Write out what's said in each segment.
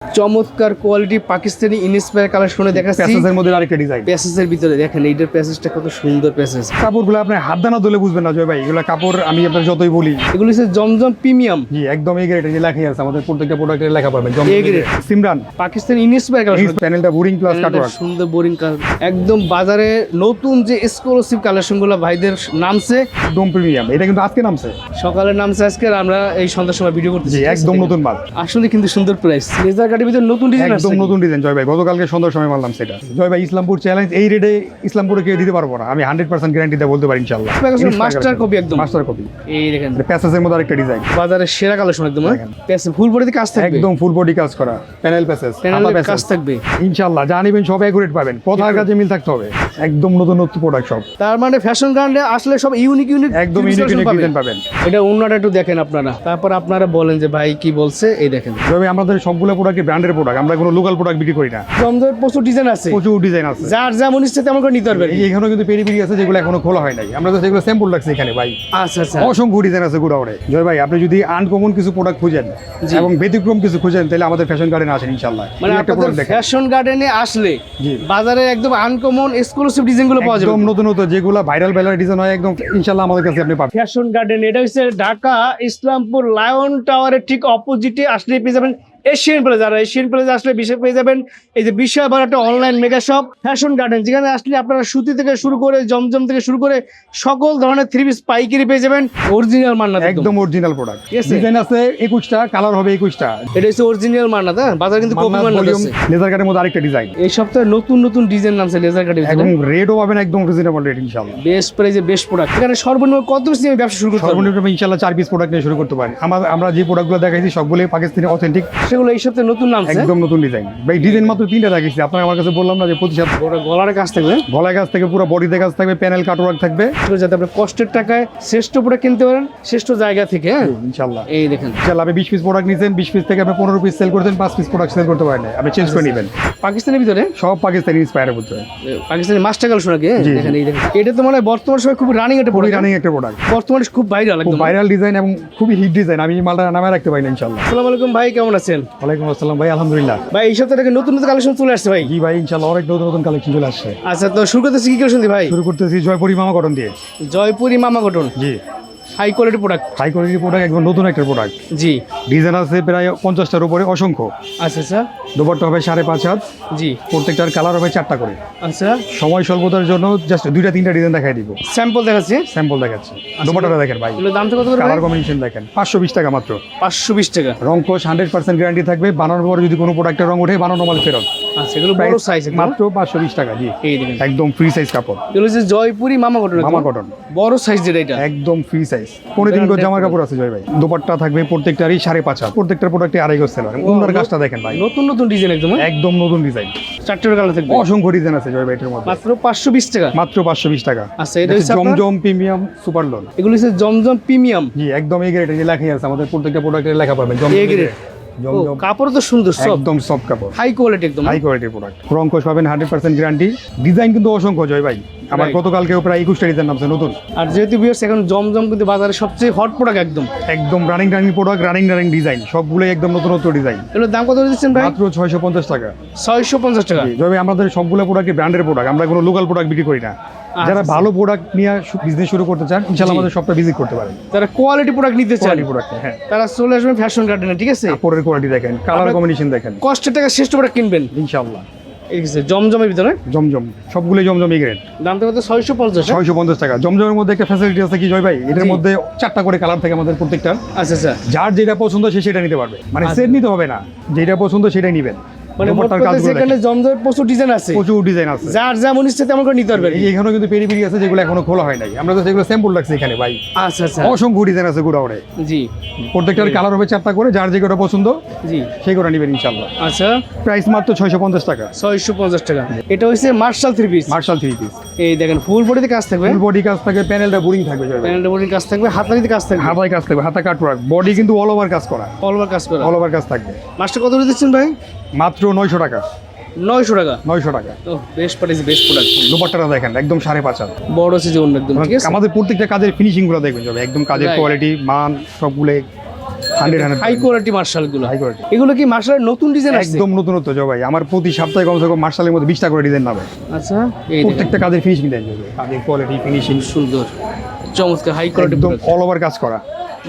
চমৎকার quality Pakistani inspire কালেকশনে দেখাচ্ছি। প্যাসেজের মধ্যে আরেকটা ডিজাইন, প্যাসেজের ভিতরে দেখেন এইটার প্যাসেজটা কত সুন্দর প্যাসেজ। কাপড়গুলো আপনি হাত দানা ধুলে বুঝবেন না জয় ভাই, এগুলো কাপড় আমি আপনার যতই বলি এগুলো হচ্ছে জমজম প্রিমিয়াম। জি একদম এই গ্রেড, যে লেখাই আছে আমাদের প্রত্যেকটা প্রোডাক্টের লেখা পাবেন A grade। Simran Pakistani inspire collection, প্যানেলটা বোরিং প্লাস কাটওয়ার্ক, সুন্দর বোরিং কালার। একদম বাজারে নতুন যে এক্সক্লুসিভ কালেকশনগুলো ভাইদের নামছে, একদম প্রিমিয়াম। এটা কিন্তু আজকে নামছে, সকালে নামছে আজকে, আর আমরা এই সন্ধ্যার সময় ভিডিও করতেছি। জি একদম নতুন মাল, আসলে কিন্তু সুন্দর প্রাইস। লেজার কাটের ভিতরে নতুন ডিজাইন একদম নতুন ডিজাইন জয় ভাই। গতকালকে সন্ধ্যার সময় মারলাম সেটা। জয় ভাই ইসলামপুর চ্যালেঞ্জ, এই রেটে ইসলামপুরে কেউ দিতে পারবো না, আমি 100% গ্যারান্টি দিয়ে বলতে পারি ইনশাআল্লাহ। মাস্টার কপি, একদম মাস্টার কপি। এই দেখেন প্যাসেজের মধ্যে আরেকটা ডিজাইন, বাজারের সেরা কালেকশন একদম। প্যাসেজ ফুল বডিতে কাজ থাকবে, একদম ফুল বডি কাজ করা প্যানেল প্যাসেজ, প্যানেলের কাজ থাকবে ইনশাআল্লাহ। যা নিবেন সব একুরেট পাবেন, কথার কাছে মিল থাকতে হবে। একদম নতুন প্রোডাক্ট সব, তার মানে ফ্যাশন ব্র্যান্ডে আসলে সব ইউনিক একদম ইউনিক ডিজাইন পাবেন। এটা অন্যটা একটু দেখেন আপনারা, তারপর আপনারা বলেন যে ভাই কি বলছে। এই দেখেন তবে আমাদের সবগুলো প্রোডাক্ট ব্র্যান্ডের প্রোডাক্ট, আমরা কোনো লোকাল প্রোডাক্ট বিক্রি করি না। জমজমের প্রচুর ডিজাইন আছে, প্রচুর ডিজাইন আছে, যার যেমন ইচ্ছে তেমন করে নিতে পারবেন। এখানে কিন্তু পেরি পেরি আছে যেগুলো এখনো খোলা হয় নাই, আমরা তো সেগুলো স্যাম্পল রাখছি এখানে ভাই। আচ্ছা আচ্ছা, অসংখ্য ডিজাইন আছে গুড়াউড়ে। জয় ভাই আপনি যদি আনকমন কিছু প্রোডাক্ট খুঁজেন এবং ব্যতিক্রম কিছু খুঁজেন, তাহলে আমাদের ফ্যাশন গার্ডেনে আসেন ইনশাআল্লাহ। মানে আপনাদের ফ্যাশন গার্ডেনে আসলে জি বাজারে একদম আনকমন এক্সক্লুসিভ ডিজাইনগুলো পাওয়া যাবে, একদম নতুন নতুন যেগুলো ভাইরাল ডিজাইন হয়, একদম ইনশাআল্লাহ আমাদের কাছে আপনি পাবেন। Fashion garden. এটা হচ্ছে ঢাকা ইসলামপুর লায়ন টাওয়ারের ঠিক অপোজিটে আসলে পেয়ে যাবেন এশিয়ান প্লেস। আর এশিয়ান প্লেসে আসলে বিষয় পেয়ে যাবেন এই যে বিশ্ববার একটা online mega shop fashion garden, যেখানে আসলে আপনারা সুতি থেকে শুরু করে জমজম থেকে শুরু করে সকল ধরনের থ্রি পিস পাইকারি পেয়ে যাবেন। অরিজিনাল মান্না, একদম অরিজিনাল প্রোডাক্ট। ঠিক আছে? ডিজাইন আছে 21টা, কালার হবে 21টা। এটা হচ্ছে অরিজিনাল মান্না, বাজার কিন্তু কপি মান্না আছে। লেজার কাটের মধ্যে আরেকটা ডিজাইন, এই সপ্তাহে নতুন নতুন ডিজাইন নামছে লেজার কাটের, এবং রেটও পাবেন একদম রিজনেবল রেট ইনশাআল্লাহ। বেস্ট প্রাইসে বেস্ট প্রোডাক্ট। এখানে সর্বনিম্ন কত পিস নিয়ে ব্যবসা শুরু করতে পারবেন? সর্বনিম্ন ইনশাআল্লাহ 4 পিস প্রোডাক্ট নিয়ে শুরু করতে পারি। আমরা যে প্রোডাক্টগুলো দেখাইছি সবগুলোই পাকিস্তানি অথেন্টিক, সেগুলো এই সপ্তাহে নতুন নামছে, একদম নতুন ডিজাইন ভাই। ডিজাইন মাত্র 3টা দেখাইছি আপনার, আমার কাছে বললাম না যে প্রতিশত গলার কাজ থাকবে, গলায় কাজ থেকে পুরো বডিতে কাজ থাকবে, প্যানেল কাটওয়ার্ক থাকবে, যাতে আপনি কষ্টের টাকায় শ্রেষ্ঠ প্রোডাক্ট কিনতে পারেন শ্রেষ্ঠ জায়গা থেকে। হ্যাঁ ইনশাআল্লাহ। এই দেখেন ইনশাআল্লাহ আপনি 20 পিস প্রোডাক্ট নিছেন, 20 পিস থেকে আপনি 15 পিস সেল করতেন, 5 পিস প্রোডাক্ট সেল করতে পারেন না, আপনি চেঞ্জ করে নেবেন। পাকিস্তানের ভিতরে সব পাকিস্তানি ইন্সপায়ার হচ্ছে, পাকিস্তানি মাস্টার কালেকশন আগে জি, দেখেন। এই দেখেন এটা তো মানে বর্তমান সময় খুব রানিং একটা খুবই প্রোডাক্ট, রানিং একটা প্রোডাক্ট, বর্তমানে খুব ভাইরাল, খুব একদম ভাইরাল ডিজাইন এবং খুবই হিট ডিজাইন। আমি এই মালটা নামে রাখতে পারি না ইনশাআল্লাহ। আসসালামু আলাইকুম ভাই, কেমন আছেন? ওয়ালাইকুম আসসালাম ভাই, আলহামদুলিল্লাহ। ভাই এই সপ্তাহে থেকে নতুন নতুন কালেকশন চলে আসছে ভাই। জি ভাই ইনশাআল্লাহ অনেক নতুন নতুন কালেকশন চলে আসছে। আচ্ছা, তো শুরু করতেছি কি কালেকশন দি ভাই? শুরু করতেছি জয়পুরি মামা কটন দিয়ে। জয়পুরি মামা কটন, জি high quality product. High quality product, একদম নতুন একটা প্রোডাক্ট। জি ডিজাইন আছে প্রায় 50টার উপরে, অসংখ্য। আচ্ছা আচ্ছা, দুপাট্টা হবে 5.5 হাত, জি প্রত্যেকটার কালার হবে 4টা করে। আচ্ছা, সময় স্বল্পতার জন্য জাস্ট 2টা 3টা ডিজাইন দেখাই দিব, স্যাম্পল দেখাচ্ছি। স্যাম্পল দেখাচ্ছি। দুপাট্টাটা দেখেন ভাই, এগুলোর দাম তো কত করে? কালার কম্বিনেশন দেখেন, 520 টাকা মাত্র। 520 টাকা। রং কোশ 100% গ্যারান্টি থাকবে, বানানোর পরে যদি কোনো প্রোডাক্টের রং ওঠে বানানো মাল ফেরত। আচ্ছা, এগুলো বড় সাইজ মাত্র 520 টাকা। জি এই দেখেন একদম ফ্রি সাইজ কাপড়, এগুলো হচ্ছে জয়পুরি মামা কটন, মামা কটন বড় সাইজ যেটা, এটা একদম ফ্রি সাইজ। 3 গজ জামার কাপড় আছে জয় ভাই। দুপাট্টা থাকবে প্রত্যেকটারই 5.5 হাত, প্রত্যেকটার প্রোডাক্টে 2.5 গজ সেলার। ওনার কাজটা দেখেন ভাই, নতুন নতুন ডিজাইন একদম, একদম নতুন ডিজাইন, 4টে কালার থাকবে, অসংখ্য ডিজাইন আছে জয় ভাই এটার মধ্যে। মাত্র 520 টাকা। মাত্র 520 টাকা। আচ্ছা, এটা হচ্ছে আপনার জমজম প্রিমিয়াম সুপার লোন। এগুলো হচ্ছে জমজম প্রিমিয়াম। জি একদম এই গ্রেড, যে লেখাই আছে আমাদের প্রত্যেকটা প্রোডাক্টের লেখা পাবেন A জমজম grade। জমজম। কাপড় তো সুন্দর, সব একদম সফট কাপড়, হাই কোয়ালিটি একদম। হাই কোয়ালিটির প্রোডাক্ট। রং কোশ পাবেন 100% গ্যারান্টি। ডিজাইন কিন্তু অসংখ্য জয় ভাই, আমার Right। গতকালকেও প্রায় 21টা ডিজাইন নামছে নতুন। আর যেহেতু ভিউয়ার্স এখন জমজম কিন্তু বাজারে সবচেয়ে হট প্রোডাক্ট, একদম একদম রানিং প্রোডাক্ট, রানিং ডিজাইন, সবগুলোই একদম নতুন নতুন ডিজাইন। এগুলোর দাম কত দিচ্ছেন ভাই? মাত্র 650 টাকা। 650 টাকা। জি, জয় ভাই আমাদের সবগুলো প্রোডাক্ট ব্র্যান্ডের প্রোডাক্ট, আমরা কোনো লোকাল প্রোডাক্ট বিক্রি করি না। যারা ভালো প্রোডাক্ট নিয়ে বিজনেস শুরু করতে চান ইনশাআল্লাহ আমাদের শপটা ভিজিট করতে পারেন। যারা কোয়ালিটি প্রোডাক্ট নিতে চান, কোয়ালিটি প্রোডাক্ট, হ্যাঁ, তারা চলে আসবেন ফ্যাশন গার্ডেনে, ঠিক আছে? কাপড়ের কোয়ালিটি দেখেন, কালার কম্বিনেশন দেখেন, কষ্টের টাকা শ্রেষ্ঠ প্রোডাক্ট কিনবেন ইনশাআল্লাহ। এই যে জমজমের ভিতরে জমজম, সবগুলোই জমজম এই গ্রেড। দামটা কত? 650। 650 টাকা। জমজমের মধ্যে একটা ফ্যাসিলিটি আছে কি জয় ভাই, এটার মধ্যে 4টা করে কালার থাকে আমাদের প্রত্যেকটা। আচ্ছা আচ্ছা, যার যেটা পছন্দ সে সেটা নিতে পারবে, মানে সেট নিতে হবে না, যেটা পছন্দ সেটাই নেবেন। মানে মোট দুপাট্টার কথা কাজগুলো সেখানে দেখেন, জমজমের প্রচুর ডিজাইন আছে, প্রচুর ডিজাইন আছে, যার যেমন ইচ্ছে তেমন করে নিতে পারবেন। এখানেও কিন্তু পেরি পেরি আছে যেগুলো এখনো খোলা হয় নাই, আমরা তো সেগুলো স্যাম্পল রাখছি এখানে ভাই। আচ্ছা আচ্ছা, অসংখ্য ডিজাইন আছে গুড়াউড়ে। জি প্রত্যেকটার কালার হবে 4টা করে, যার যেটা পছন্দ জি, সেগুলো নেবেন ইনশাআল্লাহ। আচ্ছা, প্রাইস মাত্র 650 টাকা। 650 টাকা। এটা হচ্ছে মার্শাল 3 পিস, মার্শাল 3 পিস। এই দেখেন ফুল বডিতে কাজ থাকবে, ফুল বডি কাজ থাকবে, প্যানেলটা বোরিং থাকবে জয় ভাই, প্যানেলটা বডির কাজ থাকবে, হাতারিতে কাজ থাকবে, হাতায় কাজ থাকবে, হাতা কাটওয়ার্ক, বডি কিন্তু অল ওভার কাজ করা, অল ওভার কাজ করা। অল ওভার কাজ থাকবে। মাস্টার কত করে দিচ্ছেন ভাই? মাত্র 900 টাকা। 900 টাকা। 900 টাকা। ও বেস্ট প্রাইস, বেস্ট প্রোডাক্ট। দুপাট্টাটা দেখেন একদম 5.5 হাত, বড় সিজন একদম, ঠিক আছে? আমাদের প্রত্যেকটা কাজের ফিনিশিং গুলো দেখবেন যাবে, একদম কাজের Right। কোয়ালিটি মান সবগুলো 100 হাই কোয়ালিটি মার্শাল গুলো। হাই কোয়ালিটি এগুলো কি মার্শালের নতুন ডিজাইন আসছে? একদম নতুনত্ব জয়। আমার প্রতি সপ্তাহে কমসে কম মার্শালের মধ্যে 20টা করে ডিজাইন নামে। আচ্ছা, এই দেখেন প্রত্যেকটা কাজের ফিনিশিং দেন জয়, কাজের কোয়ালিটি ফিনিশিং সুন্দর চমৎকার হাই কোয়ালিটি, একদম অল ওভার কাজ করা,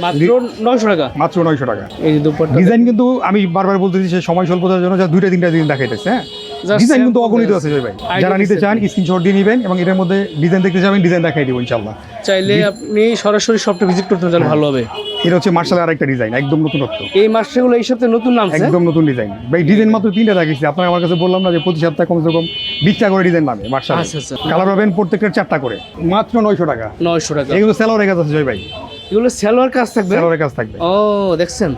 মাত্র 900 টাকা। মাত্র 900 টাকা। এই যে দুপাট্টা ডিজাইন কিন্তু আমি বারবার বলতেছি সে সময় স্বল্পতার জন্য যা 2-3টা ডিজাইন দেখাইতেছে। হ্যাঁ, Just ডিজাইন কিন্তু sample অগণিত আছে। আছে জয় ভাই। Idea যারা নিতে আছে। চান স্ক্রিনশট দিয়ে নেবেন এবং এটার মধ্যে ডিজাইন দেখতে যাবেন, ডিজাইন দেখাই দিব ইনশাআল্লাহ। চাইলে আপনি সরাসরি শপটা ভিজিট করতে চান, ভালো হবে। এটা হচ্ছে মার্শালের আরেকটা ডিজাইন, একদম নতুনত্ব, এই মার্শালগুলো এই সপ্তাহে নতুন নামছে। একদম নতুন ডিজাইন ভাই। ডিজাইন মাত্র 3টা দেখাইছি আপনার, আমার কাছে বললাম না যে প্রতি সপ্তাহে কমসে কম 20টা করে ডিজাইন নামে মার্শাল। আচ্ছা আচ্ছা, কালার পাবেন প্রত্যেকটার 4টা করে, মাত্র 900 টাকা। 900 টাকা। এগুলো সেলোয়ারের কাজ আছে জয় ভাই, এগুলো সালোয়ার কাজ থাকবে। সেলোয়ারের কাজ থাকবে। ও দেখছেন,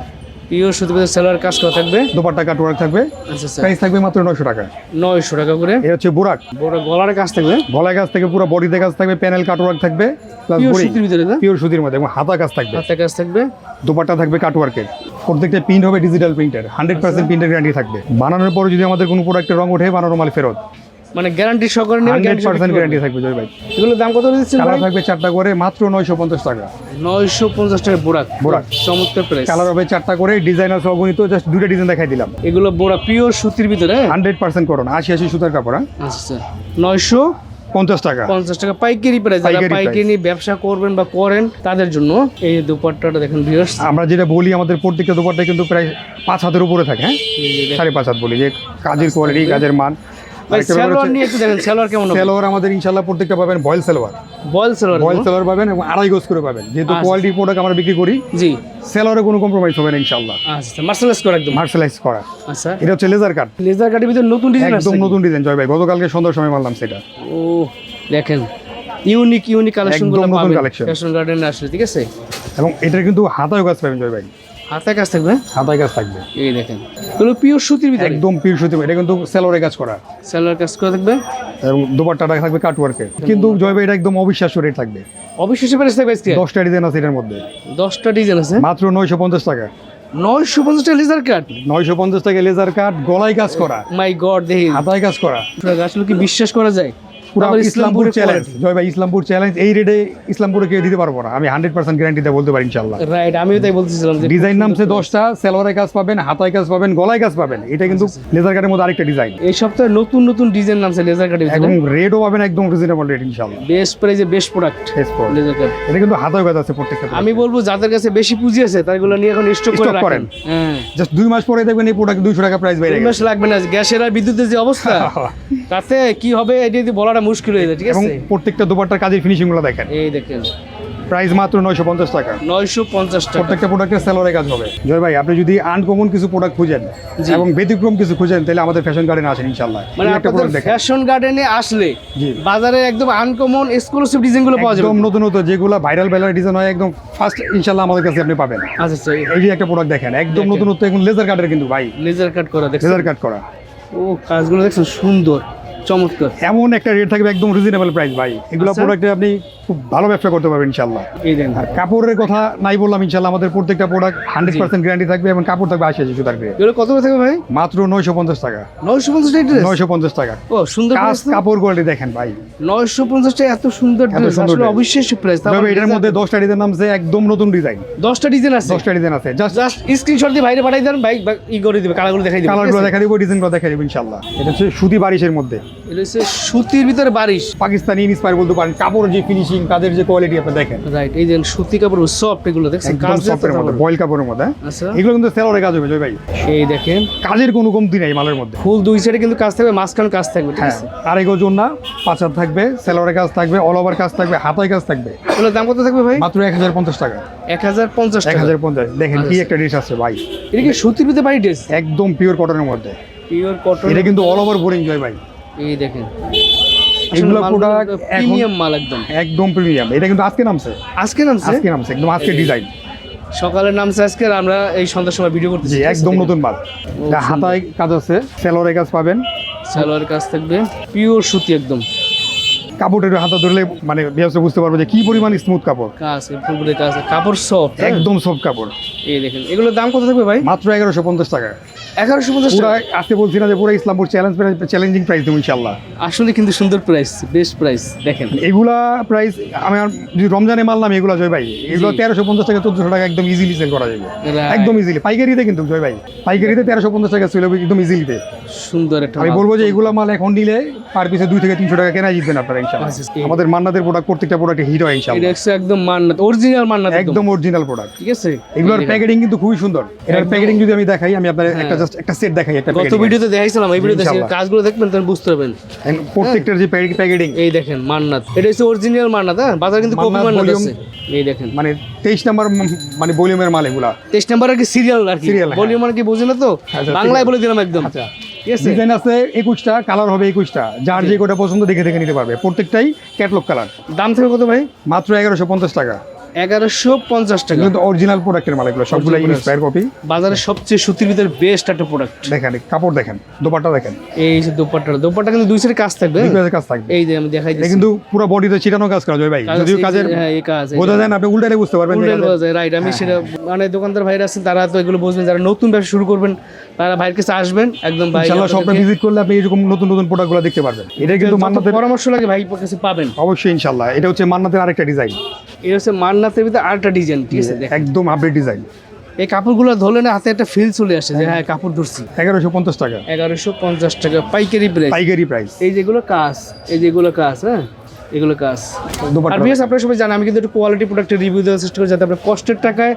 পিওর সুতি সালোয়ার কাজ করা থাকবে, দোপাট্টা কাটওয়ার্ক থাকবে, আচ্ছা আচ্ছা, প্রাইস থাকবে মাত্র 900 টাকা। 900 টাকা করে। এটা হচ্ছে বুরাক, বড় গলার কাজ থাকবে, গলায় কাজ থেকে পুরো বডিতে কাজ থাকবে, প্যানেল কাটওয়ার্ক থাকবে, প্লাস পিওর বডি সুতির ভিতরে না, পিওর সুতির মধ্যে, এবং হাতা কাজ থাকবে, হাতে কাজ থাকবে। দোপাট্টা থাকবে কাটওয়ার্কের, প্রত্যেকটা প্রিন্ট হবে ডিজিটাল প্রিন্টার, 100% প্রিন্টের গ্যারান্টি থাকবে। বানানোর পরে যদি আমাদের কোনো প্রোডাক্টের রং ওঠে, বানানো মাল ফেরত, মানে গ্যারান্টি সহকারে নেবে, 100% গ্যারান্টি থাকবে জয় ভাই। এগুলোর দাম কত দিচ্ছেন কালার ভাই? থাকবে 4টা করে, মাত্র 950 টাকা। 950 টাকা বোরাক। বোরাক। চমৎকার প্রাইস। কালার হবে 4টা করে, ডিজাইন আছে অগণিত, জাস্ট 2টা ডিজাইন দেখাই দিলাম। এগুলো বোরা পিওর সুতির ভিতরে, 100% করুন, 80 সুতার কাপড়। হ্যাঁ, আচ্ছা 950 টাকা টাকা পাইকারি প্রাইস। যারা পাইকারি পাইকারি নিয়ে ব্যবসা করবেন বা করেন তাদের জন্য এই দুপাট্টাটা দেখেন ভিউয়ার্স। আমরা যেটা বলি, আমাদের প্রত্যেকটা দোপাট্টা কিন্তু প্রায় 5 হাতের উপরে থাকে। হ্যাঁ, 5.5 হাত বলি, যে কাজের কোয়ালিটি, কাজের মান। ভাই সালোয়ার নিয়ে একটু দেখেন, সালোয়ার কেমন হবে? সেলোয়ার আমাদের ইনশাআল্লাহ প্রত্যেকটা পাবেন voile salwar, voile salwar. Voile salwar পাবেন এবং 2.5 গজ করে পাবেন, যেহেতু আচ্ছা। কোয়ালিটি প্রোডাক্ট আমরা বিক্রি করি। জি, সেলোয়ারে কোনো কম্প্রোমাইজ হবে না ইনশাআল্লাহ। আচ্ছা মার্শালাইজ করা একদম। মার্শালাইজ করা। আচ্ছা, এটা হচ্ছে লেজার কাট, লেজার কাটের ভিতরে নতুন ডিজাইন আছে। একদম নতুন ডিজাইন জয় ভাই, গতকালকে সন্ধ্যার সময় মারলাম সেটা। ও দেখেন, ইউনিক কালেকশনগুলো একদম নতুন পাবেন collection। ফ্যাশন গার্ডেনে আসলে, ঠিক আছে। এবং এটার কিন্তু হাতায় কাজ পাবেন জয় ভাই, হাতে কাজ থাকবে, হাতায় কাজ থাকবে, এই দেখেন এগুলো পিওর সুতির ভিতরে, একদম পিওর সুতি। এটা কিন্তু সেলোয়ারে কাজ করা, সালোয়ার কাজ করা থাকবে, এবং দোপাট্টাটা থাকবে কাটওয়ার্কের। কিন্তু জয় ভাই এটা একদম অবিশ্বাস্য রেট থাকবে। অবশ্যই প্রাইস থাকবে আজকে। 10টা ডিজাইন আছে এটার মধ্যে, 10টা ডিজাইন আছে, মাত্র 950 টাকা। 950 টাকা লেজার কাট। 950 টাকা লেজার কাট, গলায় কাজ করা, মাই গড, দেখি হাতায় কাজ করা, আসলে কি বিশ্বাস করা যায়? পুরো আবার ইসলামপুর ইসলামপুরের চ্যালেঞ্জ জয় ভাই, ইসলামপুর চ্যালেঞ্জ। এই রেটে ইসলামপুরে কেউ দিতে পারবো না, আমি 100% গ্যারান্টি দিয়ে বলতে পারি ইনশাআল্লাহ। রাইট, আমিও তাই বলতেছিলাম যে ডিজাইন নামছে 10টা, সেলোয়ারে কাজ পাবেন, হাতায় কাজ পাবেন, গলায় কাজ পাবেন। এটা কিন্তু লেজার কাটের মধ্যে আরেকটা ডিজাইন, এই সপ্তাহে নতুন নতুন ডিজাইন নামছে লেজার কাটের এবং ভিতরে। রেটও পাবেন একদম রিজনেবল রেট ইনশাআল্লাহ। বেস্ট প্রাইসে বেস্ট প্রোডাক্ট লেজার কাট। এটা কিন্তু হাতায় কাজ আছে প্রত্যেকটা। আমি বলবো যাদের কাছে বেশি পুঁজি আছে তাইগুলো নিয়ে এখন স্টক করে Stock করেন। রাখেন। হ্যাঁ, জাস্ট 2 মাস পরে দেখবেন এই প্রোডাক্ট 200 টাকা প্রাইস বেড়ে 2 মাস গেছে। লাগবে না, গ্যাসের আর বিদ্যুতের যে অবস্থা তাতে কি হবে এটা যদি বলাটা মুশকিল হয়ে যায়, ঠিক এবং আছে। প্রত্যেকটা দোপাট্টার কাজের ফিনিশিং গুলো দেখেন, এই দেখেন প্রাইস মাত্র 950 টাকা। 950 টাকা। প্রত্যেকটা প্রোডাক্টের সেলোয়ারে কাজ হবে। জয় ভাই, আপনি যদি আনকমন কিছু প্রোডাক্ট খুঁজেন জি। এবং ব্যতিক্রম কিছু খুঁজেন, তাহলে আমাদের ফ্যাশন গার্ডেনে আসেন ইনশাআল্লাহ। মানে এই একটা আপনাদের প্রোডাক্ট দেখেন, ফ্যাশন গার্ডেনে আসলে জি। বাজারে একদম আনকমন এক্সক্লুসিভ ডিজাইনগুলো পাওয়া যাবে। একদম নতুন নতুন যেগুলো ভাইরাল ডিজাইন হয়, একদম ফার্স্ট ইনশাআল্লাহ আমাদের কাছে আপনি পাবেন। আচ্ছা আচ্ছা, এই যে একটা প্রোডাক্ট দেখেন, একদম দেখেন। নতুন নতুন, এখন লেজার কাটের কিন্তু ভাই, লেজার কাট করা দেখছেন, লেজার কাট করা। ও কাজগুলো দেখছেন সুন্দর চমৎকার। এমন একটা রেট থাকবে একদম রিজনেবল প্রাইস ভাই, এগুলো আচ্ছা। প্রোডাক্টে আপনি খুব ভালো ব্যবসা করতে পারবেন ইনশাআল্লাহ। এই দেন, আর কাপড়ের কথা নাই বললাম, ইনশাআল্লাহ আমাদের প্রত্যেকটা প্রোডাক্ট 100% গ্যারান্টি থাকবে এবং কাপড় থাকবে 80 সুতার গ্রেড। এগুলো কত করে থাকবে ভাই? মাত্র 950 টাকা। 950 টাকা ড্রেস? 950 টাকা। ও সুন্দর কাজ প্রাইস তো। কাপড় কোয়ালিটি দেখেন ভাই, 950 টাকা এত সুন্দর এত ড্রেস, সুন্দর আসলে dress। অবিশ্বাস্য প্রাইস। তবে এটার মধ্যে 10টা ডিজাইন নামছে, একদম নতুন ডিজাইন, 10টা ডিজাইন আছে, 10টা ডিজাইন আছে। জাস্ট জাস্ট স্ক্রিনশট দিয়ে বাইরে পাঠাই দেন, ভাই ই করে দিবে, কালারগুলো দেখাই দিবে। কালারগুলো দেখা দিব, ডিজাইনগুলো দেখা দিব ইনশাআল্লাহ। এটা হচ্ছে সুতি বারিশের মধ্যে, এটা হচ্ছে সুতির ভিতরে বারিশ। পাকিস্তানি ইন্সপায়ার বলতে পারেন। কাপড়ের যে ফিনিশিং, কাজের যে কোয়ালিটি আপনি দেখেন, রাইট, এই যে সুতি কাপড় সফট, এগুলো দেখছেন একদম কাজ সফটের মধ্যে, বয়েল কাপড়ের মধ্যে। আচ্ছা, এগুলো কিন্তু সেলোরে কাজ হবে জয় ভাই, এই দেখেন কাজের কোনো কমতি নাই মালের মধ্যে। ফুল দুই সাইডে কিন্তু কাজ থাকবে, মাঝখানে কাজ থাকবে, ঠিক হ্যাঁ, আছে। আড়াই গজ ওড়না, 5 হাত থাকবে, সেলোরে কাজ থাকবে, অল ওভার কাজ থাকবে, হাতায় কাজ থাকবে। এগুলোর দাম কত থাকবে ভাই? মাত্র 1050 টাকা। 1050 টাকা। 1050। দেখেন কি আচ্ছা। একটা ড্রেস আছে ভাই, এটা কি সুতির ভিতরে বাড়ি ড্রেস? একদম পিওর কটনের মধ্যে। Pure cotton. এটা কিন্তু অল ওভার বোরিং জয় ভাই। এই দেখেন এগুলো প্রোডাক্ট প্রিমিয়াম মাল একদম, একদম প্রিমিয়াম। এটা কিন্তু আজকে নামছে, আজকে নামছে, আজকে নামছে, একদম আজকে ডিজাইন। সকালে নামছে আজকে, আর আমরা এই সন্ধ্যার সময় ভিডিও করতেছি। জি, একদম নতুন মাল। এটা হাতায় কাজ আছে, সেলোরে কাজ পাবেন, সালোয়ার কাজ থাকবে, পিওর সুতি একদম। কাপড়ের হাতা ধরলে মানে ব্যবসা বুঝতে পারবো যে কি পরিমাণ স্মুথ কাপড়, কাজ ফুলপুরে কাজ, কাপড় সফট একদম সফট কাপড়। এই দেখেন এগুলোর দাম কত থাকবে ভাই? মাত্র 1150 টাকা। 1150 পুরো টাকা। আজকে বলছি না যে পুরো ইসলামপুর চ্যালেঞ্জিং প্রাইস দেবো ইনশাল্লাহ। আসলে কিন্তু সুন্দর প্রাইস, বেস্ট প্রাইস দেখেন। এগুলা প্রাইস আমি আর যদি রমজানে মাল নাম এগুলা জয় ভাই, এগুলো 1350 টাকা 1400 টাকা একদম ইজিলি সেল করা যাবে, Right. একদম ইজিলি। পাইকারিতে কিন্তু জয় ভাই, পাইকারিতে 1350 টাকা সেল হবে একদম ইজিলিতে। সুন্দর একটা আমি মাল। বলবো যে এগুলা মাল এখন নিলে পার পিসে 2 থেকে 300 টাকা কেনা জিতবেন আপনারা ইনশাআল্লাহ। আচ্ছা। আমাদের মান্নাতের প্রোডাক্ট প্রত্যেকটা প্রোডাক্টে হিট হয় এটা ইনশাআল্লাহ, হচ্ছে একদম মান্নাত, অরিজিনাল মান্নাত একদম অরিজিনাল প্রোডাক্ট। ঠিক আছে। এগুলোর এই দেখেন। প্যাকেজিং কিন্তু খুবই সুন্দর। এটার একদম। প্যাকেজিং যদি আমি দেখাই, আমি আপনাদের হ্যাঁ। একটা জাস্ট একটা সেট দেখাই, একটা গত প্যাকেজিং ভিডিওতে দেখাইছিলাম, এই ভিডিওতে ইনশাআল্লাহ। কাজগুলো দেখবেন তাহলে বুঝতে পারবেন। প্রত্যেকটার যে প্যাকেজিং এই দেখেন মান্নাত, এটা হচ্ছে অরিজিনাল মান্নাত। হ্যাঁ, বাজার কিন্তু কপি মান্নাত মান্নাত volume- আছে। এই দেখেন মানে 23 নাম্বার মানে ভলিউমের মাল এগুলা। 23 নাম্বার আর কি সিরিয়াল আর কি, Serial, হ্যাঁ। ভলিউম আর কি বোঝে না তো, আচ্ছা, বাংলায় ঠিক বলে দিলাম একদম। আচ্ছা, ঠিক আছে। ডিজাইন আছে 21টা, কালার হবে 21টা, যার যে কোটা পছন্দ দেখে দেখে নিতে পারবে। প্রত্যেকটাই ক্যাটালগ কালার। দাম থেকে কত ভাই? মাত্র 1150 টাকা। 1150 টাকা। কিন্তু অরিজিনাল প্রোডাক্টের মাল এগুলো সবগুলো Original ইন্সপায়ার কপি। বাজারের সবচেয়ে সুতির ভিতরে বেস্ট একটা প্রোডাক্ট। দেখেন কাপড়, দেখেন দোপাট্টা, দেখেন এই যে দোপাট্টা কিন্তু দুই সাইডে কাজ থাকবে। দুই পাশে কাজ থাকবে। এই যে আমি দেখাই এটা দিচ্ছি কিন্তু পুরো বডিতে ছিটানো কাজ করা যায় ভাই, কাজ যদিও আছে, এই যে, কাজের হ্যাঁ এই কাজ বোঝা যায় না, আপনি উল্টালে বুঝতে পারবেন যে কাজের- রাইট। আমি সেটা মানে দোকানদার ভাইরা আছেন তারা তো এগুলো বুঝবেন, যারা নতুন ব্যবসা শুরু করবেন তারা ভাইয়ের কাছে আসবেন একদম। ভাই ইনশাআল্লাহ সবটা আপনাদেরকে ভিজিট করলে আপনি এরকম নতুন নতুন প্রোডাক্টগুলো দেখতে পারবেন। এটা কিন্তু যত মান্নাতের, পরামর্শ লাগে ভাই কাছে পাবেন। অবশ্যই ইনশাআল্লাহ। এটা হচ্ছে মান্নাতের আরেকটা ডিজাইন, এটা হচ্ছে মান্নাতের ভিতরে আরেকটা ডিজাইন। ঠিক আছে, দেখেন একদম আপডেট ডিজাইন। এই কাপড়গুলো ধরলে না হাতে একটা ফিল চলে আসে যে হ্যাঁ কাপড় ধরছি। 1150 টাকা 1150 টাকা পাইকারি প্রাইস। পাইকারি প্রাইস। এই যেগুলো কাজ, এই যেগুলো কাজ, হ্যাঁ এগুলো কাজ। আর দোপাট্টা বিশেষ আপনারা সবাই জানেন আমি কিন্তু একটু কোয়ালিটি প্রোডাক্টের রিভিউ দেওয়ার চেষ্টা করি যাতে আপনার কষ্টের টাকায়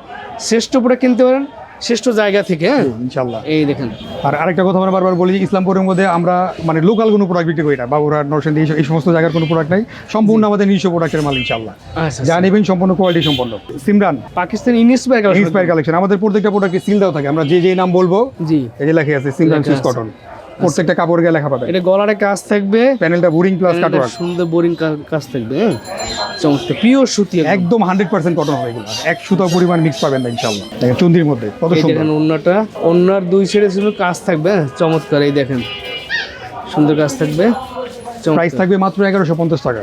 শ্রেষ্ঠ প্রোডাক্ট কিনতে পারেন শ্রেষ্ঠ জায়গা থেকে। হ্যাঁ ইনশাআল্লাহ। এই দেখেন আর আরেকটা কথা আমরা বারবার বলি, ইসলামপুরের মধ্যে আমরা মানে লোকাল কোনো প্রোডাক্ট বিক্রি করি না। বাবুরা, নরসিংদী এই সমস্ত জায়গার কোনো প্রোডাক্ট নাই, সম্পূর্ণ আমাদের নিজস্ব প্রোডাক্টের মাল ইনশাআল্লাহ। আচ্ছা যা নেবেন সম্পূর্ণ কোয়ালিটি সম্পন্ন। Simran Pakistan inspire inspire collection, আমাদের প্রত্যেকটা প্রোডাক্টে সিল দেওয়া থাকে। আমরা যে যে নাম বলবো জি, এই যে লেখা আছে সিমরান লেখা সুইস আছে। কটন, প্রত্যেকটা কাপড় গায়ে লেখা পাবেন। এটা গলারে কাজ থাকবে, প্যানেলটা বোরিং প্লাস কাটওয়ার্ক, সুন্দর বোরিং কাজ থাকবে। হ্যাঁ চমৎকার পিওর সুতি একদম। একদম 100% কটন হবে এগুলো, এক সুতা পরিমাণ মিক্স পাবেন না ইনশাআল্লাহ। দেখেন চুন্দির মধ্যে কত এই সুন্দর। দেখেন ওন্নার দুই সাইডে শুধু কাজ থাকবে। হ্যাঁ চমৎকার। এই দেখেন সুন্দর কাজ থাকবে। প্রাইস থাকবে মাত্র 1150 টাকা।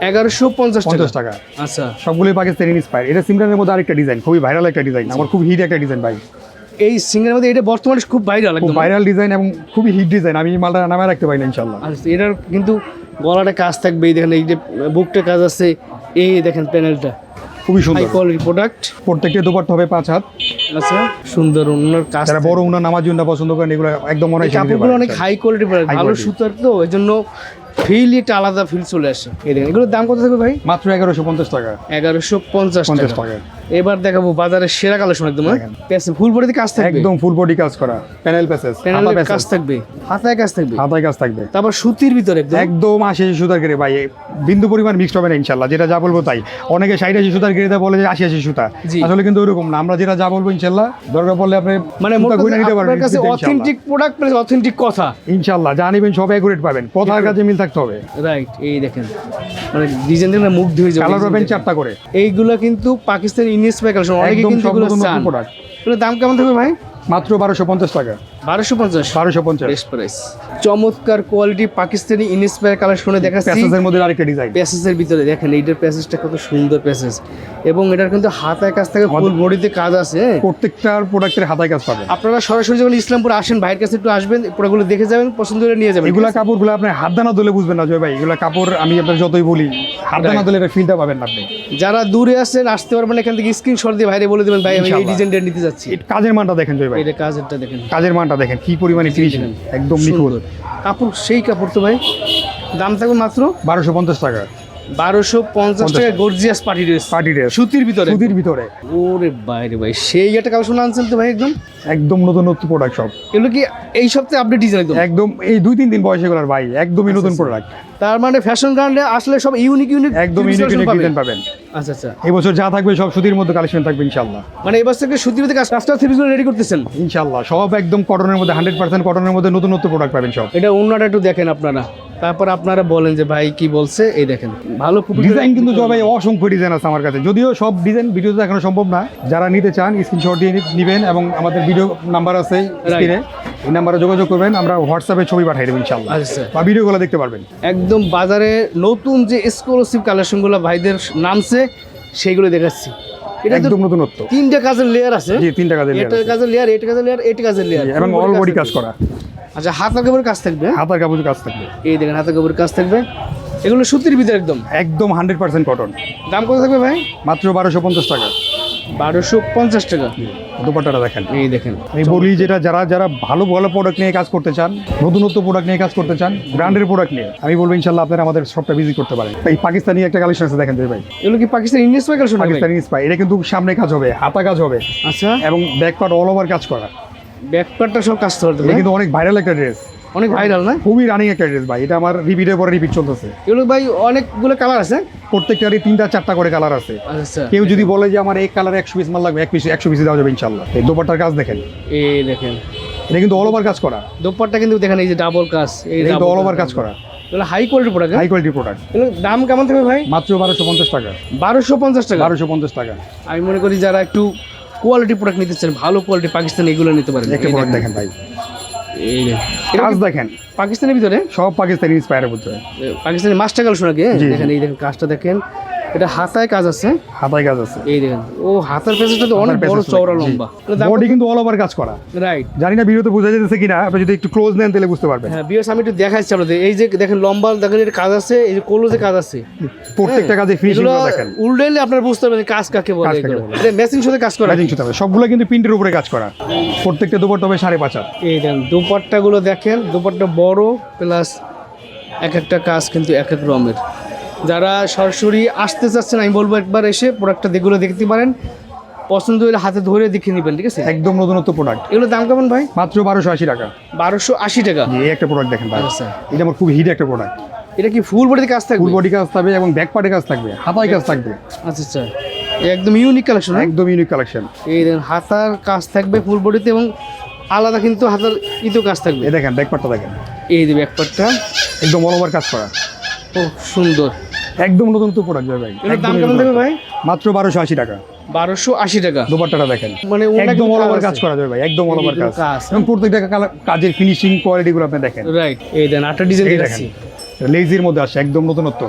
1150 50 টাকা। আচ্ছা, সবগুলোই পাকিস্তানি ইন্সপায়ার। এটা সিমরানের মধ্যে আরেকটা ডিজাইন, খুবই ভাইরাল একটা ডিজাইন, আমার খুব হিট একটা ডিজাইন ভাই, এই সিঙ্গের মধ্যে এটা বর্তমানে খুব ভাইরাল খুব একদম। ভাইরাল ডিজাইন এবং খুবই হিট ডিজাইন। আমি এই মালটা নামে রাখতে পারি না ইনশাআল্লাহ। আচ্ছা, এটার কিন্তু গলাটা কাজ থাকবে। এই দেখেন এই যে বুকটা কাজ আছে। এই দেখেন প্যানেলটা খুবই হাই সুন্দর। Quality product. প্রত্যেকটা দোপাট্টা হবে 5 হাত। আচ্ছা সুন্দর ওন্নার কাজ। যারা বড় উনা নামাজ জন্য পছন্দ করেন এগুলো একদম মনে হয় কাপড়গুলো অনেক হাই কোয়ালিটি প্রোডাক্ট, High ভালো quality। সুতার তো এই জন্য ফিল একটা আলাদা ফিল চলে আসে। এই দেখেন এগুলোর দাম কত থাকবে ভাই? মাত্র 1150 টাকা। 1150 50 টাকা। টাকা। এবার দেখাবো বাজারের সেরা কালেকশন একদম। হ্যাঁ দেখেন। পেছে ফুল বডিতে কাজ থাকবে, একদম ফুল বডি কাজ করা, প্যানেল প্যাসেজ, প্যানেলে কাজ থাকবে, হাতায় কাজ থাকবে, হাতায় কাজ থাকবে, তারপর সুতির ভিতরে একদম। একদম 80 সুতার গেরে ভাই, বিন্দু পরিমাণ মিক্সড হবে না ইনশাআল্লাহ। যেটা যা বলবো তাই। অনেকে 60 সুতার গেরে বলে যে 80 সুতা, জি। আসলে কিন্তু ওরকম না। আমরা যেটা যা বলবো ইনশাআল্লাহ, দরকার পড়লে আপনি মানে সুতা গুনে নিতে পারবেন আপনার কাছে অথেন্টিক প্রোডাক্ট প্লাস অথেন্টিক কথা। ইনশাআল্লাহ। যা নেবেন সব একুরেট পাবেন, কথার কাছে মিল থাকতে হবে। রাইট। এই দেখেন মানে ডিজাইন দেখলে মুগ্ধ হয়ে যাবে। কালার পাবেন 4টা করে, এইগুলো কিন্তু পাকিস্তানি ইনস্পায়ার কালেকশন, অনেকে একদম কিন্তু সব এগুলো নতুন চান। নতুন প্রোডাক্ট। এগুলোর দাম কেমন থাকবে ভাই? মাত্র 1250 টাকা। 1250। 1250। Best price. চমৎকার কোয়ালিটি পাকিস্তানি ইনস্পায়ার কালেকশনে দেখাচ্ছি। প্যাসেজের মধ্যে আরেকটা ডিজাইন, প্যাসেজের ভিতরে দেখেন এইটার প্যাসেজটা কত সুন্দর প্যাসেজ, এবং এটার কিন্তু হাতায় কাজ থাকে, ফুল বডিতে কাজ আছে। হ্যাঁ প্রত্যেকটার প্রোডাক্টের হাতায় কাজ পাবেন। আপনারা সরাসরি যখন ইসলামপুর আসেন ভাইয়ের কাছে একটু আসবেন, প্রোডাক্টগুলো দেখে যাবেন, পছন্দ হলে নিয়ে যাবেন। এগুলা কাপড়গুলো আপনি হাত দানা ধুলে বুঝবেন না জয় ভাই। এগুলা কাপড় আমি আপনার যতই বলি, হাত দানা ধুলে এটা ফিলটা পাবেন না আপনি। যারা দূরে আসেন আসতে পারবেন, এখান থেকে স্ক্রিনশট দিয়ে ভাইরে বলে দেবেন ভাই আমি এই ইনশাআল্লাহ। ডিজাইনটা নিতে যাচ্ছি। এই কাজের মানটা দেখেন জয় ভাই, এটা কাজেরটা দেখেন, কাজের মানটা দেখেন কি পরিমাণে ফিনিশিং, একদম নিখুঁত। সুন্দর কাপড়, সেই কাপড় তো ভাই। দাম থাকবে মাত্র 1250 টাকা। 1250 টাকা। Gorgeous party dress, party dress, সুতির ভিতরে। সুতির ভিতরে। ওরে বাইরে ভাই, সেই একটা কালেকশন আনছেন তো ভাই একদম। একদম নতুন নতুন প্রোডাক্ট সব। এগুলো কি এই সপ্তাহে আপডেট ডিজাইন একদম? একদম এই 2-3 দিন বয়স এগুলোর ভাই, একদমই নতুন প্রোডাক্ট। তার মানে ফ্যাশন ব্র্যান্ডে আসলে সব ইউনিক একদম ইউনিক ডিজাইন পাবেন। আচ্ছা আচ্ছা, এই বছর যা থাকবে সব সুতির মধ্যে কালেকশন থাকবে ইনশাআল্লাহ। মানে এবার থেকে সুতির ভিতরে কাজটা থ্রিগুলো রেডি করতেছেন ইনশাআল্লাহ সব একদম কটনের মধ্যে, 100% কটনের মধ্যে নতুন নতুন প্রোডাক্ট পাবেন সব। এটা অন্যটা একটু দেখেন আপনারা, তারপর আপনারা বলেন যে ভাই কি বলছে, এই দেখেন ভালো ডিজাইন কিন্তু জয় ভাই অসংখ্য ডিজাইন আছে আমার কাছে, যদিও সব ডিজাইন ভিডিওতে দেখানো সম্ভব না। যারা নিতে চান স্ক্রিনশট দিয়ে নেবেন এবং আমাদের ভিডিও নাম্বার আছে স্ক্রিনে, এই নাম্বারে যোগাযোগ করবেন, আমরা হোয়াটসঅ্যাপে ছবি পাঠিয়ে দেবো ইনশাআল্লাহ, আচ্ছা বা ভিডিওগুলো দেখতে পারবেন। একদম বাজারে নতুন যে এক্সক্লুসিভ কালেকশনগুলো ভাইদের নামছে সেইগুলো দেখাচ্ছি। এটা তো একদম নতুনত্ব, 3টা কাজের লেয়ার আছে। জি 3টা কাজের লেয়ার এটা কাজের লেয়ার, এটা কাজের লেয়ার, এটা কাজের লেয়ার এবং অল বডি কাজ করা। আচ্ছা হাতের কাপড়ের কাজ থাকবে, হাতার কাপড়ের কাজ থাকবে, এই দেখেন হাতের কাপড়ের কাজ থাকবে। এগুলো সুতির ভিতরে একদম একদম 100% কটন। দাম কত থাকবে ভাই? মাত্র 1250 টাকা। 1250 টাকা। দুপাট্টাটা দেখেন, এই দেখেন আমি বলি যেটা যারা যারা ভালো ভালো প্রোডাক্ট নিয়ে কাজ করতে চান, নতুনত্ব প্রোডাক্ট নিয়ে কাজ করতে চান, ব্র্যান্ডের প্রোডাক্ট নিয়ে, আমি বলবো ইনশাআল্লাহ আপনারা আমাদের শপটা ভিজিট করতে পারেন। এই পাকিস্তানি একটা কালেকশন আছে দেখেন ভাই, এগুলো কি Pakistani Indian collection? Pakistani spy, এটা কিন্তু সামনে কাজ হবে, হাতা কাজ হবে, আচ্ছা এবং ব্যাক পার্ট অল ওভার কাজ করা। ব্যাক পার্টটা সব কাজ করতে এটা হবে, কিন্তু অনেক ভাইরাল একটা ড্রেস, অনেক ভাইরাল না? খুবই রানিং একটা ড্রেস ভাই, এটা আমার রিপিটের পরে রিপিট চলতেছে। এগুলো ভাই অনেকগুলো কালার আছে, প্রত্যেকটারই 3টা 4টা করে কালার আছে। আচ্ছা কেউ যদি বলে যে আমার এই কালারে 100 পিস মাল লাগবে, 100 পিস দেওয়া যাবে ইনশাআল্লাহ। এই দোপাট্টার কাজ দেখেন, এই দেখেন এটা কিন্তু অল ওভার কাজ করা, দোপাট্টা কিন্তু দেখেন এই যে ডাবল কাজ, এই এটা কিন্তু double অল ওভার কাজ। কাজ করা, এগুলো high quality product, high quality product. এগুলো দাম কেমন থাকবে ভাই? মাত্র 1250 টাকা। 1250 টাকা। 1250 টাকা। আমি মনে করি যারা একটু কোয়ালিটি প্রোডাক্ট নিতে চান, ভালো কোয়ালিটি পাকিস্তানি, এগুলো নিতে পারেন। একটা প্রোডাক্ট দেখেন ভাই, এই দেখেন এটা কাজ কি দেখেন, পাকিস্তানের ভিতরে? সব পাকিস্তানি ইন্সপায়ারের ভিতরে, পাকিস্তানি মাস্টার কালেকশন নাকি? জি, দেখেন এই দেখেন কাজটা দেখেন, এটা হাতায় কাজ আছে, হাতায় কাজ আছে। এই দেখেন ও হাতার পেছনটা তো অনেক বড় চওড়া লম্বা। বডি কিন্তু অল ওভার কাজ করা, রাইট। জানি না ভিডিওতে বোঝা যাচ্ছে কিনা, আপনি যদি একটু ক্লোজ নেন তাহলে বুঝতে পারবেন। হ্যাঁ বিয়ার্স আমি একটু দেখাচ্ছি আপনাদের, এই যে দেখেন লম্বা, দেখেন এর কাজ আছে, এই যে কোলোজে কাজ আছে, প্রত্যেকটা কাজে ফিনিশিং দেখেন, উল্টাইলে আপনারা বুঝতে পারবেন কাজ কাকে বলে। কাজ কাকে এগুলো বলে। এটা মেশিং সাথে কাজ করা। ম্যাচিং সুতা হবে, সবগুলো কিন্তু প্রিন্টের উপরে কাজ করা। প্রত্যেকটা দুপাট্টা হবে 5.5 এই দেখেন দুপাট্টাগুলো দেখেন, দুপাট্টা বড় প্লাস এক একটা কাজ কিন্তু এক এক রকমের। যারা সরাসরি আসতে চাচ্ছেন আমি বলবো একবার এসে প্রোডাক্টটা যেগুলো দেখতে পারেন, পছন্দ হলে হাতে ধরে দেখে নেবেন, ঠিক আছে? একদম নতুনত্ব প্রোডাক্ট। এগুলো দাম কেমন ভাই? মাত্র 1280 টাকা। 1280 টাকা। এই একটা প্রোডাক্ট দেখেন ভাই, আচ্ছা। এটা আমার খুব হিট একটা প্রোডাক্ট। এটা কি ফুল বডিতে কাজ থাকবে? ফুল বডি কাজ থাকবে এবং ব্যাক পার্টে কাজ থাকবে, হাতায় কাজ থাকবে। আচ্ছা আচ্ছা, একদম ইউনিক কালেকশন। একদম ইউনিক কালেকশন। এই দেখেন হাতার কাজ থাকবে ফুল বডিতে এবং আলাদা কিন্তু হাতার ইতো কাজ থাকবে। এই দেখেন ব্যাক পার্টটা দেখেন, এই যে ব্যাকপার্টটা একদম অল ওভার কাজ করা, খুব সুন্দর। একদম নতুনত্ব প্রোডাক্ট ভাই। এটার দাম কেমন দেবে ভাই? মাত্র 1280 টাকা। 1280 টাকা। দুপাট্টাটা দেখেন, মানে ওটা একদম কিন্তু অল ওভার কাজ কাজ আছে। করা যাবে ভাই, একদম অল ওভার এইগুলো কাজ, কাজ। এবং প্রত্যেকটা কাজের ফিনিশিং কোয়ালিটি গুলো আপনি দেখেন। রাইট, এই দেন আটটা ডিজাইন এই দেখাচ্ছি। দেখেন লেজির মধ্যে আসে, একদম নতুনত্ব,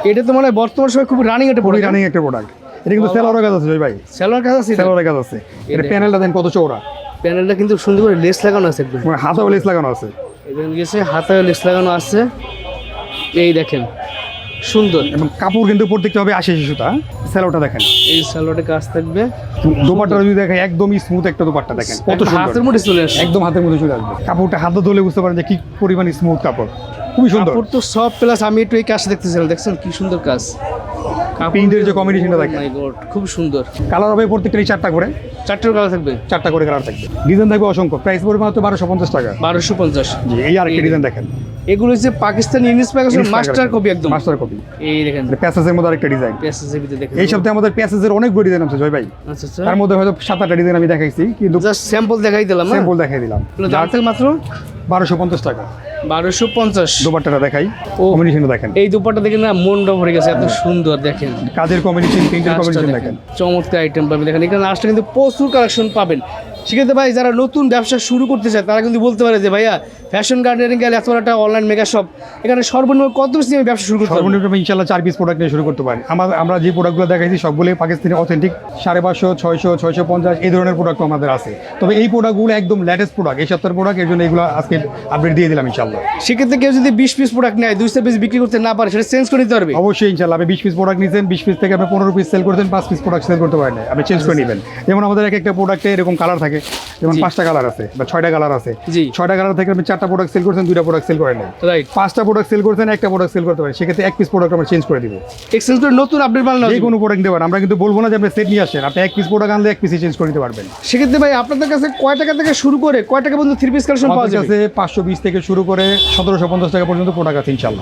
এটা তো মানে বর্তমান সময় খুব রানিং একটা খুবই প্রোডাক্ট। রানিং একটা প্রোডাক্ট। এটা কিন্তু সেলোয়ারের কাজ আছে ভাই, সেলোয়ার কাজ আছে, সেলোয়ারের কাজ আছে। এটা দেখেন। প্যানেলটা দেন কত চওড়া, প্যানেলটা কিন্তু সুন্দর করে লেস লাগানো আছে একদম। মানে হাতাও লেস লাগানো আছে। এখানে গেছে হাতে লেস লাগানো আছে, এই দেখেন সুন্দর। এবং কাপড় কিন্তু প্রত্যেকটা হবে 80 সুতা। সেলোয়ারটা দেখেন, এই সালোয়ারে কাজ থাকবে, দোপাট্টা যদি দেখেন একদমই স্মুথ একটা দোপাট্টা দেখেন, কত একদম সুন্দর, হাতের মধ্যে চলে আসে। একদম হাতের মধ্যে চলে আসবে। কাপড়টা হাতে ধরলে বুঝতে পারেন যে কি পরিমাণ স্মুথ কাপড়, খুবই সুন্দর। কাপড় তো সব প্লাস আমি একটু এই কাজটা দেখতেছিলাম, দেখছেন কি সুন্দর কাজ। প্রিন্টের যে কম্বিনেশনটা দেখেন, মাই গড খুব সুন্দর। কালার হবে প্রত্যেকটাই 4টা করে, 4টা কালার থাকবে, 4টা করে কালার থাকবে, ডিজাইন থাকবে অসংখ্য। প্রাইস পড়বে মাত্র 1250 টাকা। 1250। জি, এই আরেকটা ডিজাইন দেখেন, এগুলো হচ্ছে পাকিস্তানি ইন্সপায়ারেশন মাস্টার কপি একদম। Master copy. এই দেখেন প্যাসেজের মধ্যে আরেকটা ডিজাইন। প্যাসেজের ভিতরে দেখেন, এই সপ্তাহে আমাদের প্যাসেজের অনেকগুলো ডিজাইন আছে জয় ভাই, আচ্ছা আচ্ছা, তার মধ্যে হয়তো 7-8টা ডিজাইন আমি দেখাইছি, কিন্তু জাস্ট স্যাম্পল দেখাই দিলাম। স্যাম্পল দেখাই দিলাম। এগুলো দাম থেকে মাত্র 1250 টাকা। 1250। দোপাট্টাটা দেখাই, ও। কম্বিনেশন দেখেন, এই দুপাট্টা দেখেন না, মনটা ভরে গেছে, এত সুন্দর দেখেন। কাজের কম্বিনেশন, প্রিন্টের কাজটা কম্বিনেশন দেখেন, দেখেন। চমৎকার আইটেম পাবেন। দেখেন এখানে আসলে কিন্তু প্রচুর কালেকশন পাবেন। সেক্ষেত্রে ভাই যারা নতুন ব্যবসা শুরু করতে চায় তারা কিন্তু বলতে পারে যে ভাইয়া ফ্যাশন গার্ডেনিং গেলে এত বড় একটা অনলাইন মেগা শপ, এখানে সর্বনিম্ন কত বেশি আমি ব্যবসা শুরু করতে পারবো? সর্বনিম্ন ইনশাআল্লাহ 4 পিস প্রোডাক্ট নিয়ে শুরু করতে পারেন। আমরা যে প্রোডাক্টগুলো দেখাইছি সবগুলোই পাকিস্তানি অথেন্টিক, 550, 600, 650 এই ধরনের প্রোডাক্ট আমাদের আছে। তবে এই প্রোডাক্টগুলো একদম লেটেস্ট প্রোডাক্ট, এই সপ্তাহের প্রোডাক্ট, এর জন্য এগুলো আজকে আপডেট দিয়ে দিলাম ইনশাআল্লাহ। সেক্ষেত্রে কেউ যদি 20 পিস প্রোডাক্ট নেয়, 200 পিস বিক্রি করতে না পারে, সেটা চেঞ্জ করে দিতে পারবে? অবশ্যই ইনশাআল্লাহ। আপনি 20 পিস প্রোডাক্ট নিয়েছেন, 20 পিস থেকে আপনি 15 পিস সেল করছেন, 5 পিস প্রোডাক্ট সেল করতে পারেন, আপনি চেঞ্জ করে নেবেন। যেমন আমাদের এক একটা প্রোডাক্টে এরকম কালার থাকে, যেমন 5টা কালার আছে বা 6টা কালার আছে। জি। 6টা কালার থেকে আপনি 4টা প্রোডাক্ট সেল করছেন, 2টা প্রোডাক্ট সেল করেন নাই, রাইট। 5টা প্রোডাক্ট সেল করছেন, একটা প্রোডাক্ট সেল করতে পারেন, সেক্ষেত্রে 1 পিস প্রোডাক্ট আমরা চেঞ্জ করে দিব। এক্সচেঞ্জ করে নতুন আপডেট বানানো যে যাবে। কোনো প্রোডাক্ট দেবেন, আমরা কিন্তু বলবো না যে আপনি সেট নিয়ে আসেন, আপনি 1 পিস প্রোডাক্ট আনলে 1 পিসই চেঞ্জ করে দিতে পারবেন। সেক্ষেত্রে ভাই আপনাদের কাছে কয় টাকা থেকে শুরু করে কয় টাকা পর্যন্ত 3 পিস কালেকশন পাওয়া আমাদের যাবে? কাছে 520 থেকে শুরু করে 1750 টাকা পর্যন্ত প্রোডাক্ট আছে ইনশাআল্লাহ।